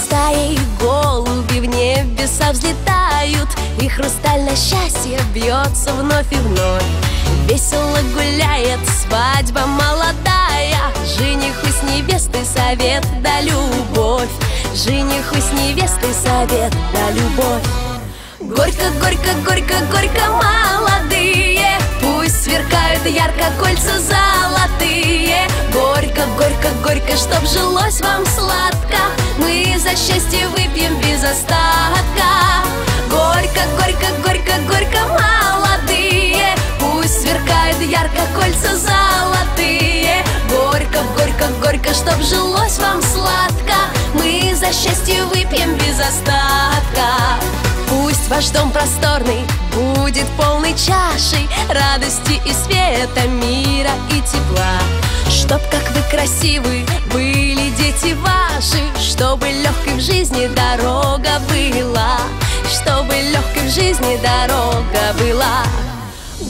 стаей голуби в небеса взлетают, и хрустальное счастье бьется вновь и вновь. Весело гуляет свадьба молодая, жениху с невестой совет да любовь, жениху с невестой совет да любовь. Горько, горько, горько, горько, молодые, пусть сверкают ярко кольца золотые. Горько, горько, горько, чтоб жилось вам сладко, мы за счастье выпьем без остатка. Горько, горько, горько, горько, молодые, пусть сверкают ярко кольца золотые. Горько, горько, горько, чтоб жилось вам сладко, мы за счастье выпьем без остатка. Пусть ваш дом просторный будет полной чашей радости и света, мира и тепла. Чтоб, как вы красивы, были дети ваши, чтобы легкой в жизни дорога была, чтобы легкой в жизни дорога была.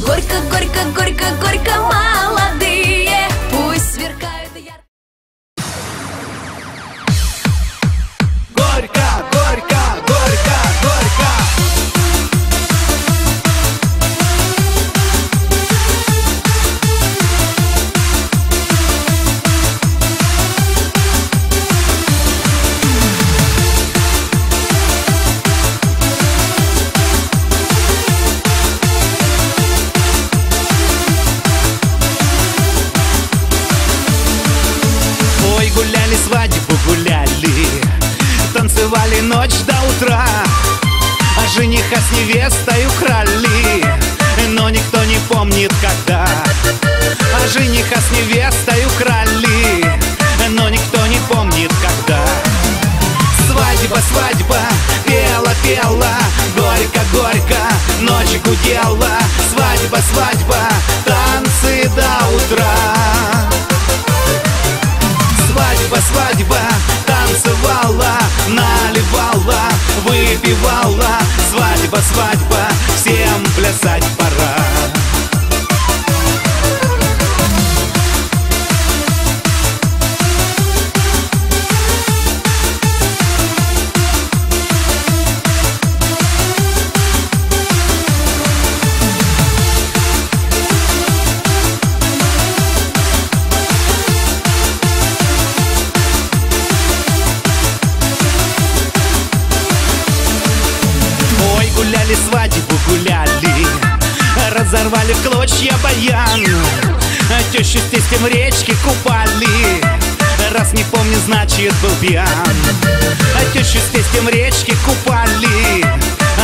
Горько, горько, горько, горько, молодые, пусть сверкают ярко. Горько, горько, горько, горько. Ой, гуляли, свадьбу гуляли, танцевали ночь до утра, а жениха с невестой украли, но никто не помнит когда. А жениха с невестой украли, но никто не помнит когда. Свадьба, свадьба, пела, пела, горько, горько, ночь гудела. Свадьба, свадьба, танцы до утра. Свадьба, свадьба, танцевала, наливала, выпивала. Свадьба, свадьба, всем плясать пора. Гуляли, свадьбу гуляли, разорвали в клочья баян, тещу с тестем речки купали. Раз не помню, значит был пьян. Тещу с тестем речки купали.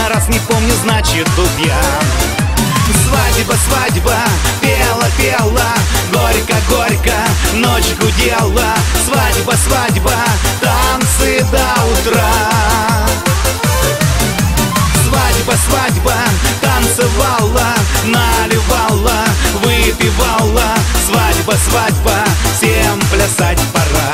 Раз не помню, значит был пьян. Свадьба, свадьба, пела, пела, горько, горько, ночь гудела. Свадьба, свадьба, танцы до утра. Свадьба, свадьба, танцевала, наливала, выпивала. Свадьба, свадьба, всем плясать пора.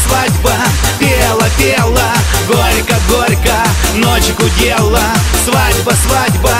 Свадьба, пела, пела, горько, горько, ночь гудела. Свадьба, свадьба,